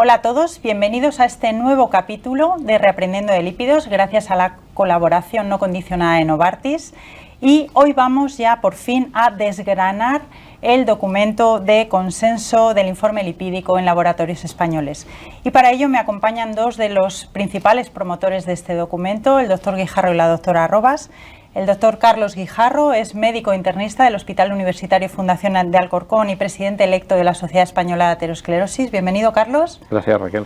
Hola a todos, bienvenidos a este nuevo capítulo de Reaprendiendo de Lípidos, gracias a la colaboración no condicionada de Novartis. Y hoy vamos ya por fin a desgranar el documento de consenso del informe lipídico en laboratorios españoles. Y para ello me acompañan dos de los principales promotores de este documento, el doctor Guijarro y la doctora Arrobas. El doctor Carlos Guijarro es médico internista del Hospital Universitario Fundación de Alcorcón y presidente electo de la Sociedad Española de Aterosclerosis. Bienvenido, Carlos. Gracias, Raquel.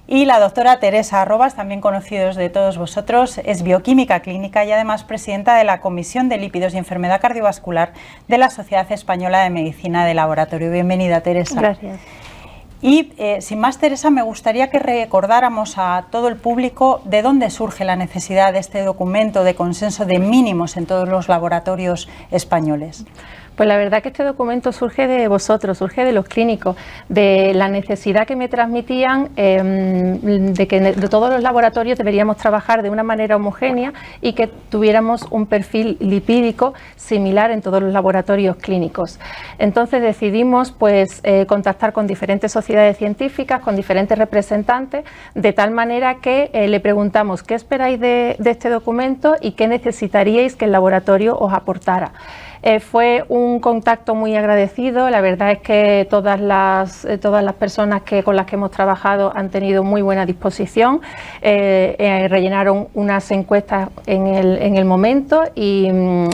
Y la doctora Teresa Arrobas, también conocidos de todos vosotros, es bioquímica clínica y además presidenta de la Comisión de Lípidos y Enfermedad Cardiovascular de la Sociedad Española de Medicina de Laboratorio. Bienvenida, Teresa. Gracias. Y sin más, Teresa, me gustaría que recordáramos a todo el público de dónde surge la necesidad de este documento de consenso de mínimos en todos los laboratorios españoles. Pues la verdad que este documento surge de vosotros, surge de los clínicos, de la necesidad que me transmitían de que de todos los laboratorios deberíamos trabajar de una manera homogénea y que tuviéramos un perfil lipídico similar en todos los laboratorios clínicos. Entonces decidimos contactar con diferentes sociedades científicas, con diferentes representantes, de tal manera que le preguntamos qué esperáis de este documento y qué necesitaríais que el laboratorio os aportara. Fue un contacto muy agradecido, la verdad es que todas las personas con las que hemos trabajado han tenido muy buena disposición, rellenaron unas encuestas en el momento y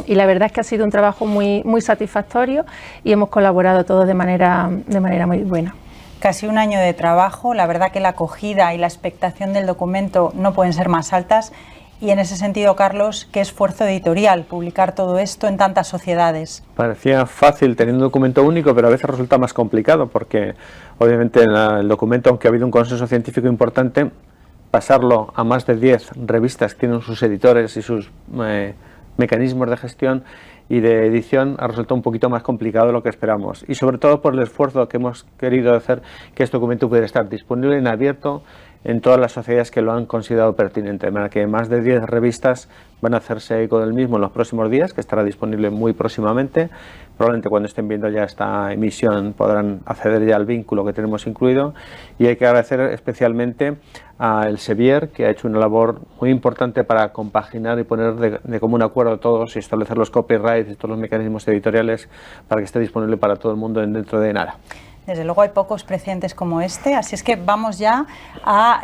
la verdad es que ha sido un trabajo muy satisfactorio y hemos colaborado todos de manera muy buena. Casi un año de trabajo, la verdad que la acogida y la expectación del documento no pueden ser más altas. Y en ese sentido, Carlos, ¿qué esfuerzo editorial publicar todo esto en tantas sociedades? Parecía fácil teniendo un documento único, pero a veces resulta más complicado porque obviamente el documento, aunque ha habido un consenso científico importante, pasarlo a más de 10 revistas que tienen sus editores y sus mecanismos de gestión y de edición ha resultado un poquito más complicado de lo que esperamos. Y sobre todo por el esfuerzo que hemos querido hacer que este documento pudiera estar disponible en abierto en todas las sociedades que lo han considerado pertinente, de manera que más de 10 revistas van a hacerse eco del mismo en los próximos días, que estará disponible muy próximamente. Probablemente cuando estén viendo ya esta emisión podrán acceder ya al vínculo que tenemos incluido, y hay que agradecer especialmente a Elsevier, que ha hecho una labor muy importante para compaginar y poner de común acuerdo a todos y establecer los copyrights y todos los mecanismos editoriales para que esté disponible para todo el mundo dentro de nada. Desde luego hay pocos precedentes como este, así es que vamos ya a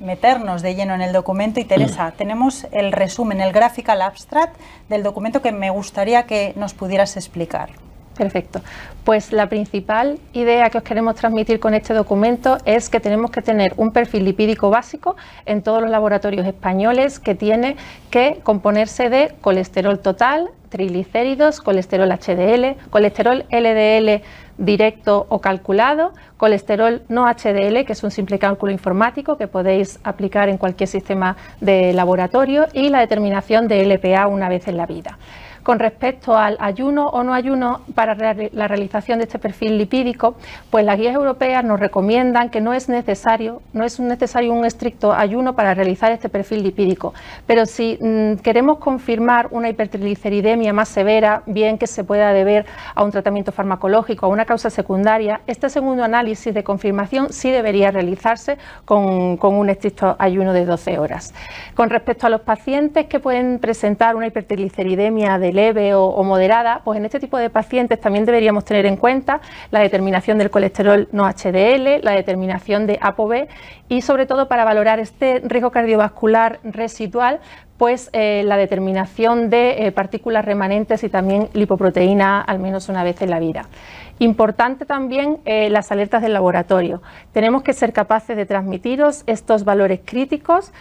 meternos de lleno en el documento. Y Teresa, tenemos el resumen, el graphical abstract del documento que me gustaría que nos pudieras explicar. Perfecto. Pues la principal idea que os queremos transmitir con este documento es que tenemos que tener un perfil lipídico básico en todos los laboratorios españoles, que tiene que componerse de colesterol total, triglicéridos, colesterol HDL, colesterol LDL directo o calculado, colesterol no HDL, que es un simple cálculo informático que podéis aplicar en cualquier sistema de laboratorio, y la determinación de LPA una vez en la vida. Con respecto al ayuno o no ayuno para la realización de este perfil lipídico, pues las guías europeas nos recomiendan que no es necesario un estricto ayuno para realizar este perfil lipídico, pero si queremos confirmar una hipertrigliceridemia más severa, bien que se pueda deber a un tratamiento farmacológico o a una causa secundaria, este segundo análisis de confirmación sí debería realizarse con un estricto ayuno de 12 horas. Con respecto a los pacientes que pueden presentar una hipertrigliceridemia de leve o moderada, pues en este tipo de pacientes también deberíamos tener en cuenta la determinación del colesterol no HDL, la determinación de ApoB y sobre todo para valorar este riesgo cardiovascular residual, pues la determinación de partículas remanentes y también lipoproteína al menos una vez en la vida. Importante también las alertas del laboratorio. Tenemos que ser capaces de transmitiros estos valores críticos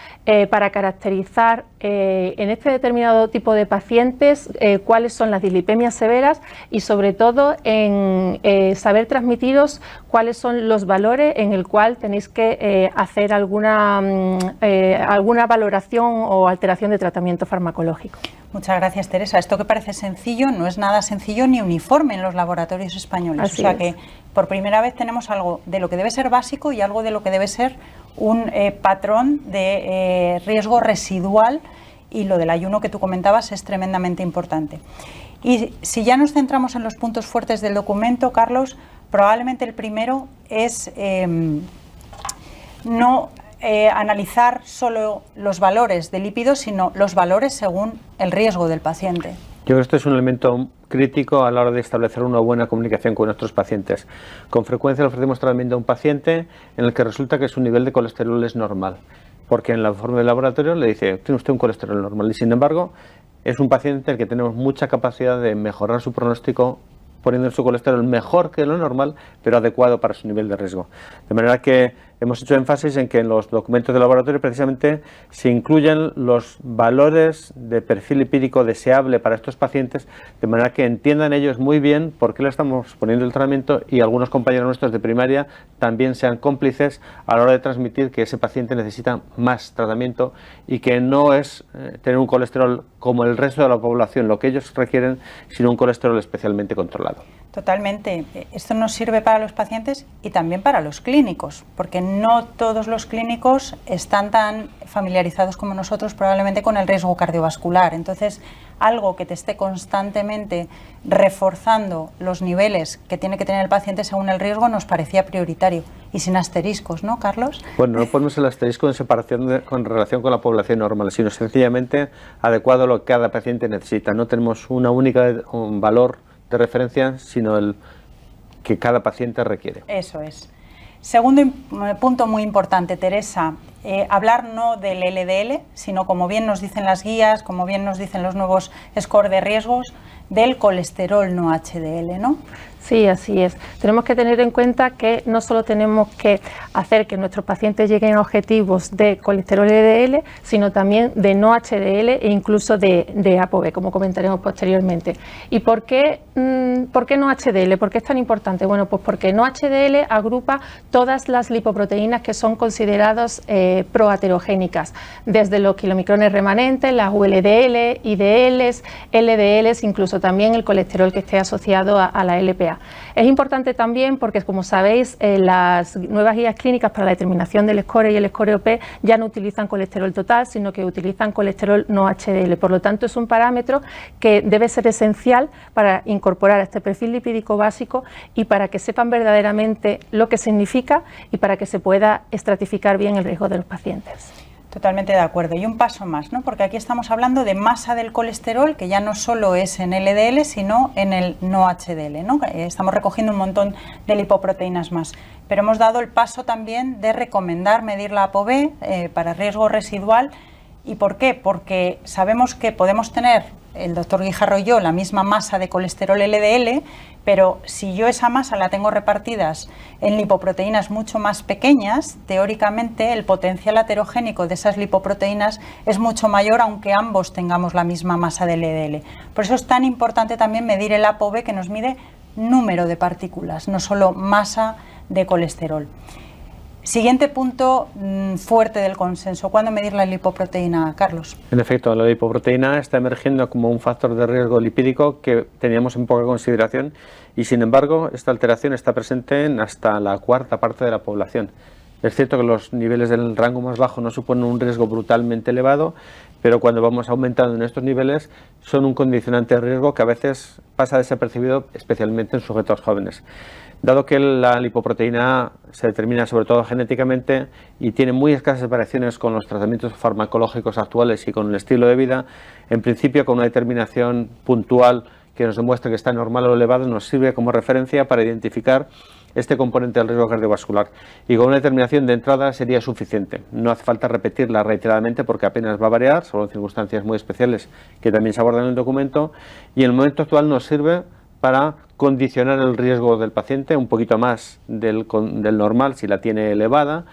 para caracterizar en este determinado tipo de pacientes cuáles son las dislipemias severas y sobre todo en saber transmitiros cuáles son los valores en el cual tenéis que hacer alguna valoración o alteración de tratamiento farmacológico. Muchas gracias, Teresa. Esto que parece sencillo no es nada sencillo ni uniforme en los laboratorios españoles. Así o sea es. que por primera vez tenemos algo de lo que debe ser básico y algo de lo que debe ser un patrón de riesgo residual, y lo del ayuno que tú comentabas es tremendamente importante. Y si ya nos centramos en los puntos fuertes del documento, Carlos, probablemente el primero es no analizar solo los valores de lípidos, sino los valores según el riesgo del paciente. Yo creo que esto es un elemento crítico a la hora de establecer una buena comunicación con nuestros pacientes. Con frecuencia le ofrecemos tratamiento a un paciente en el que resulta que su nivel de colesterol es normal, porque en la informe del laboratorio le dice, tiene usted un colesterol normal, y sin embargo es un paciente el que tenemos mucha capacidad de mejorar su pronóstico poniendo su colesterol mejor que lo normal, pero adecuado para su nivel de riesgo. De manera que hemos hecho énfasis en que en los documentos de laboratorio precisamente se incluyen los valores de perfil lipídico deseable para estos pacientes, de manera que entiendan ellos muy bien por qué le estamos poniendo el tratamiento y algunos compañeros nuestros de primaria también sean cómplices a la hora de transmitir que ese paciente necesita más tratamiento y que no es tener un colesterol como el resto de la población, lo que ellos requieren, sino un colesterol especialmente controlado. Totalmente. Esto nos sirve para los pacientes y también para los clínicos, porque no todos los clínicos están tan familiarizados como nosotros probablemente con el riesgo cardiovascular. Entonces, algo que te esté constantemente reforzando los niveles que tiene que tener el paciente según el riesgo nos parecía prioritario. Y sin asteriscos, ¿no, Carlos? Bueno, no ponemos el asterisco en separación con relación con la población normal, sino sencillamente adecuado a lo que cada paciente necesita. No tenemos un valor de referencia, sino el que cada paciente requiere. Eso es. Segundo punto muy importante, Teresa, hablar no del LDL, sino como bien nos dicen las guías, como bien nos dicen los nuevos score de riesgos, del colesterol no HDL, ¿no? Sí, así es. Tenemos que tener en cuenta que no solo tenemos que hacer que nuestros pacientes lleguen a objetivos de colesterol LDL, sino también de no HDL e incluso de ApoB, como comentaremos posteriormente. ¿Y por qué no HDL? ¿Por qué es tan importante? Bueno, pues porque no HDL agrupa todas las lipoproteínas que son consideradas proaterogénicas, desde los kilomicrones remanentes, las VLDL, IDLs, LDLs, incluso también el colesterol que esté asociado a la LPA. Es importante también porque, como sabéis, las nuevas guías clínicas para la determinación del score y el score OP ya no utilizan colesterol total, sino que utilizan colesterol no HDL. Por lo tanto, es un parámetro que debe ser esencial para incorporar a este perfil lipídico básico y para que sepan verdaderamente lo que significa y para que se pueda estratificar bien el riesgo de los pacientes. Totalmente de acuerdo. Y un paso más, ¿no? Porque aquí estamos hablando de masa del colesterol, que ya no solo es en LDL, sino en el no HDL, ¿no? Estamos recogiendo un montón de lipoproteínas más. Pero hemos dado el paso también de recomendar medir la ApoB para riesgo residual. ¿Y por qué? Porque sabemos que podemos tener, el doctor Guijarro y yo, la misma masa de colesterol LDL, pero si yo esa masa la tengo repartidas en lipoproteínas mucho más pequeñas, teóricamente el potencial aterogénico de esas lipoproteínas es mucho mayor, aunque ambos tengamos la misma masa de LDL. Por eso es tan importante también medir el ApoB, que nos mide número de partículas, no solo masa de colesterol. Siguiente punto fuerte del consenso. ¿Cuándo medir la lipoproteína, Carlos? En efecto, la lipoproteína está emergiendo como un factor de riesgo lipídico que teníamos en poca consideración y, sin embargo, esta alteración está presente en hasta la cuarta parte de la población. Es cierto que los niveles del rango más bajo no suponen un riesgo brutalmente elevado, pero cuando vamos aumentando en estos niveles son un condicionante de riesgo que a veces pasa desapercibido, especialmente en sujetos jóvenes. Dado que la lipoproteína se determina sobre todo genéticamente y tiene muy escasas variaciones con los tratamientos farmacológicos actuales y con el estilo de vida, en principio con una determinación puntual que nos demuestre que está normal o elevado nos sirve como referencia para identificar este componente del riesgo cardiovascular, y con una determinación de entrada sería suficiente. No hace falta repetirla reiteradamente porque apenas va a variar, solo en circunstancias muy especiales que también se abordan en el documento, y en el momento actual nos sirve para condicionar el riesgo del paciente un poquito más del normal si la tiene elevada,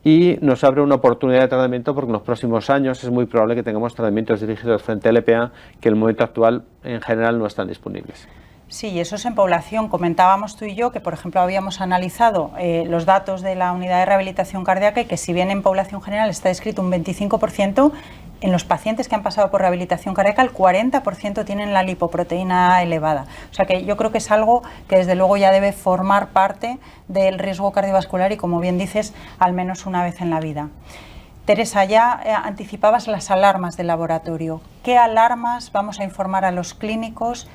y nos abre una oportunidad de tratamiento porque en los próximos años es muy probable que tengamos tratamientos dirigidos frente a LPA que en el momento actual en general no están disponibles. Sí, eso es en población. Comentábamos tú y yo que, por ejemplo, habíamos analizado los datos de la unidad de rehabilitación cardíaca y que, si bien en población general está descrito un 25%, en los pacientes que han pasado por rehabilitación cardíaca el 40% tienen la lipoproteína elevada. O sea que yo creo que es algo que desde luego ya debe formar parte del riesgo cardiovascular y, como bien dices, al menos una vez en la vida. Teresa, ya anticipabas las alarmas del laboratorio. ¿Qué alarmas vamos a informar a los clínicos?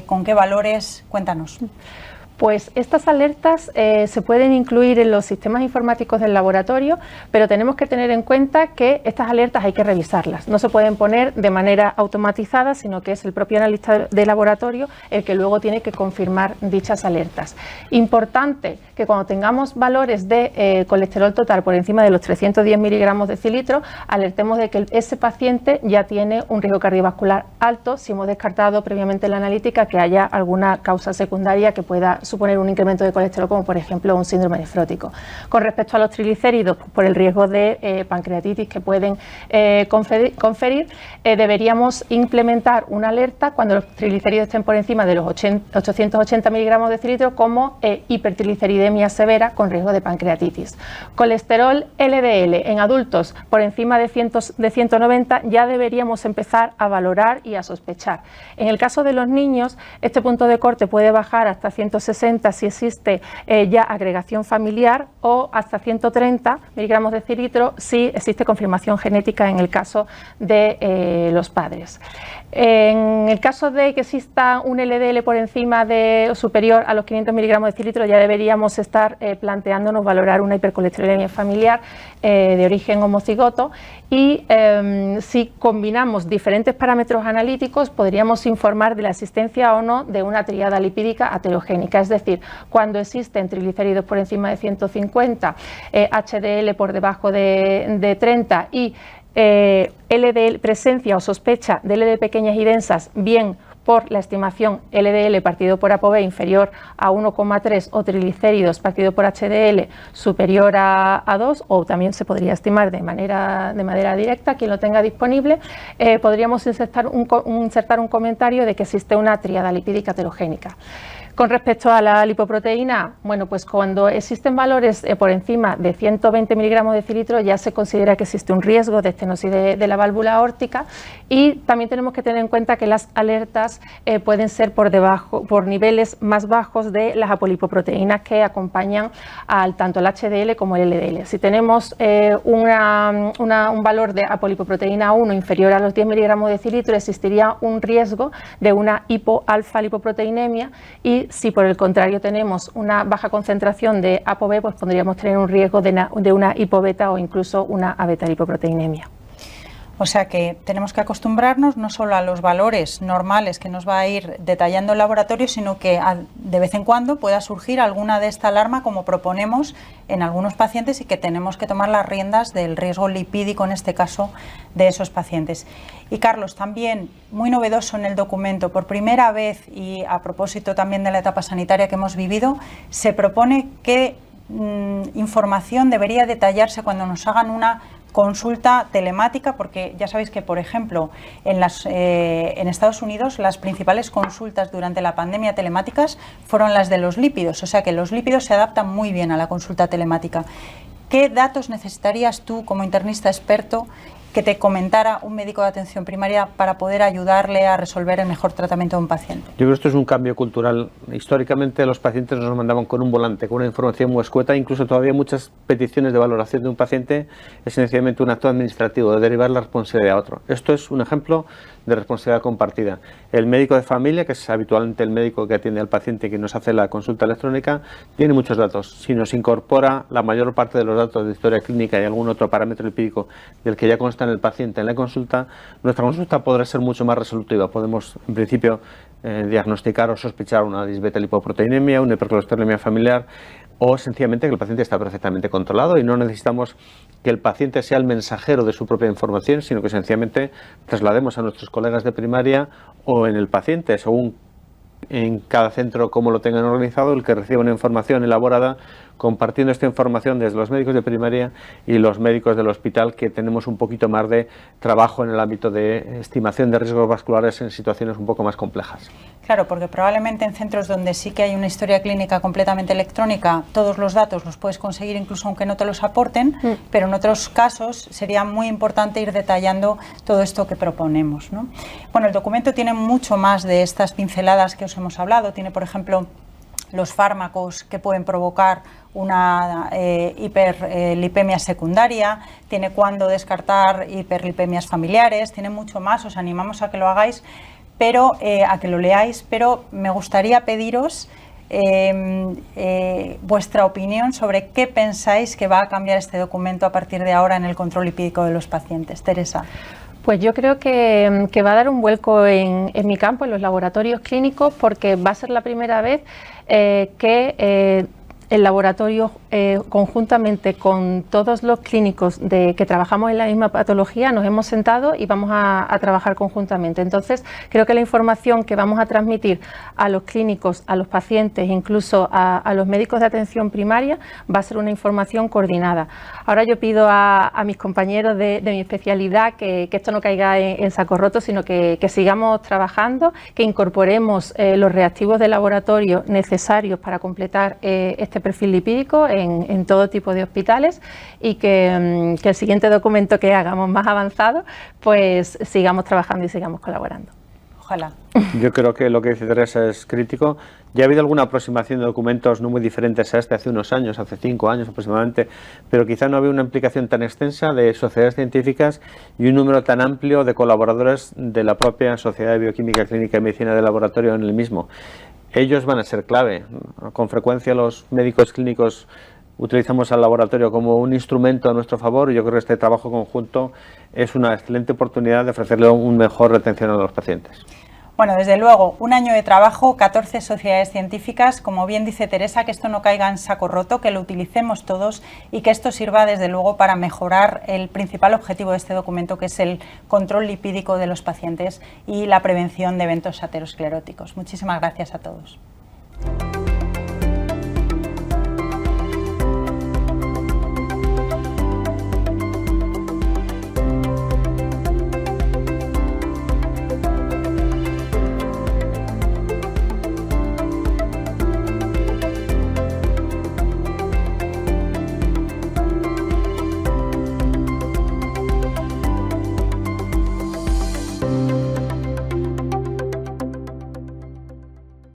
¿Con qué valores? Cuéntanos. Pues estas alertas se pueden incluir en los sistemas informáticos del laboratorio, pero tenemos que tener en cuenta que estas alertas hay que revisarlas. No se pueden poner de manera automatizada, sino que es el propio analista de laboratorio el que luego tiene que confirmar dichas alertas. Importante que cuando tengamos valores de colesterol total por encima de los 310 miligramos decilitro, alertemos de que ese paciente ya tiene un riesgo cardiovascular alto si hemos descartado previamente en la analítica que haya alguna causa secundaria que pueda suponer un incremento de colesterol, como por ejemplo un síndrome nefrótico. Con respecto a los triglicéridos, por el riesgo de pancreatitis que pueden conferir, deberíamos implementar una alerta cuando los triglicéridos estén por encima de los 880 miligramos de decilitro como hipertrigliceridemia severa con riesgo de pancreatitis. Colesterol LDL en adultos por encima de 190 ya deberíamos empezar a valorar y a sospechar. En el caso de los niños, este punto de corte puede bajar hasta 160 si existe ya agregación familiar o hasta 130 miligramos de decilitro si existe confirmación genética en el caso de los padres. En el caso de que exista un LDL por encima de o superior a los 500 miligramos de decilitro, ya deberíamos estar planteándonos valorar una hipercolesterolemia familiar de origen homocigoto y si combinamos diferentes parámetros analíticos podríamos informar de la existencia o no de una tríada lipídica aterogénica, es decir, cuando existen triglicéridos por encima de 150, HDL por debajo de 30 y LDL, presencia o sospecha de LDL pequeñas y densas, bien por la estimación LDL partido por ApoB inferior a 1,3 o triglicéridos partido por HDL superior a 2, o también se podría estimar de manera directa, quien lo tenga disponible, podríamos insertar un comentario de que existe una tríada lipídica aterogénica. Con respecto a la lipoproteína, bueno, pues cuando existen valores por encima de 120 miligramos de decilitro ya se considera que existe un riesgo de estenosis de la válvula aórtica, y también tenemos que tener en cuenta que las alertas pueden ser por niveles más bajos de las apolipoproteínas que acompañan tanto el HDL como el LDL. Si tenemos un valor de apolipoproteína 1 inferior a los 10 miligramos de decilitro, existiría un riesgo de una hipoalfa lipoproteinemia, y si por el contrario tenemos una baja concentración de ApoB, pues podríamos tener un riesgo de una hipobeta o incluso una abeta lipoproteinemia. O sea que tenemos que acostumbrarnos no solo a los valores normales que nos va a ir detallando el laboratorio, sino que de vez en cuando pueda surgir alguna de esta alarma, como proponemos en algunos pacientes, y que tenemos que tomar las riendas del riesgo lipídico, en este caso, de esos pacientes. Y Carlos, también muy novedoso en el documento, por primera vez, y a propósito también de la etapa sanitaria que hemos vivido, se propone que información debería detallarse cuando nos hagan una consulta telemática, porque ya sabéis que, por ejemplo, en Estados Unidos las principales consultas durante la pandemia telemáticas fueron las de los lípidos, o sea que los lípidos se adaptan muy bien a la consulta telemática. ¿Qué datos necesitarías tú, como internista experto, que te comentara un médico de atención primaria para poder ayudarle a resolver el mejor tratamiento de un paciente? Yo creo que esto es un cambio cultural. Históricamente los pacientes nos mandaban con un volante, con una información muy escueta, incluso todavía muchas peticiones de valoración de un paciente es sencillamente un acto administrativo de derivar la responsabilidad a otro. Esto es un ejemplo de responsabilidad compartida. El médico de familia, que es habitualmente el médico que atiende al paciente y que nos hace la consulta electrónica, tiene muchos datos. Si nos incorpora la mayor parte de los datos de historia clínica y algún otro parámetro lipídico del que ya consta en el paciente en la consulta, nuestra consulta podrá ser mucho más resolutiva. Podemos, en principio, diagnosticar o sospechar una disbeta lipoproteinemia, una hipercolesterolemia familiar, o sencillamente que el paciente está perfectamente controlado y no necesitamos que el paciente sea el mensajero de su propia información, sino que sencillamente traslademos a nuestros colegas de primaria o en el paciente, según en cada centro cómo lo tengan organizado, el que reciba una información elaborada, compartiendo esta información desde los médicos de primaria y los médicos del hospital, que tenemos un poquito más de trabajo en el ámbito de estimación de riesgos vasculares en situaciones un poco más complejas. Claro, porque probablemente en centros donde sí que hay una historia clínica completamente electrónica, todos los datos los puedes conseguir incluso aunque no te los aporten, pero en otros casos sería muy importante ir detallando todo esto que proponemos, ¿no? Bueno, el documento tiene mucho más de estas pinceladas que os hemos hablado. Tiene, por ejemplo, los fármacos que pueden provocar una hiperlipemia secundaria, tiene cuándo descartar hiperlipemias familiares, tiene mucho más. Os animamos a que lo hagáis, pero a que lo leáis, pero me gustaría pediros vuestra opinión sobre qué pensáis que va a cambiar este documento a partir de ahora en el control lipídico de los pacientes. Teresa. Pues yo creo que va a dar un vuelco en mi campo, en los laboratorios clínicos, porque va a ser la primera vez que el laboratorio, conjuntamente con todos los clínicos que trabajamos en la misma patología, nos hemos sentado y vamos a trabajar conjuntamente. Entonces, creo que la información que vamos a transmitir a los clínicos, a los pacientes, incluso a los médicos de atención primaria, va a ser una información coordinada. Ahora yo pido a mis compañeros de mi especialidad que esto no caiga en saco roto, sino que sigamos trabajando, que incorporemos los reactivos de laboratorio necesarios para completar este perfil lipídico en todo tipo de hospitales, y que el siguiente documento que hagamos más avanzado, pues sigamos trabajando y sigamos colaborando. Ojalá. Yo creo que lo que dice Teresa es crítico. Ya ha habido alguna aproximación de documentos no muy diferentes a este hace unos años, hace 5 años aproximadamente, pero quizá no había una implicación tan extensa de sociedades científicas y un número tan amplio de colaboradores de la propia Sociedad de Bioquímica Clínica y Medicina de Laboratorio en el mismo. Ellos van a ser clave. Con frecuencia los médicos clínicos utilizamos al laboratorio como un instrumento a nuestro favor, y yo creo que este trabajo conjunto es una excelente oportunidad de ofrecerle una mejor retención a los pacientes. Bueno, desde luego, un año de trabajo, 14 sociedades científicas, como bien dice Teresa, que esto no caiga en saco roto, que lo utilicemos todos y que esto sirva desde luego para mejorar el principal objetivo de este documento, que es el control lipídico de los pacientes y la prevención de eventos ateroscleróticos. Muchísimas gracias a todos.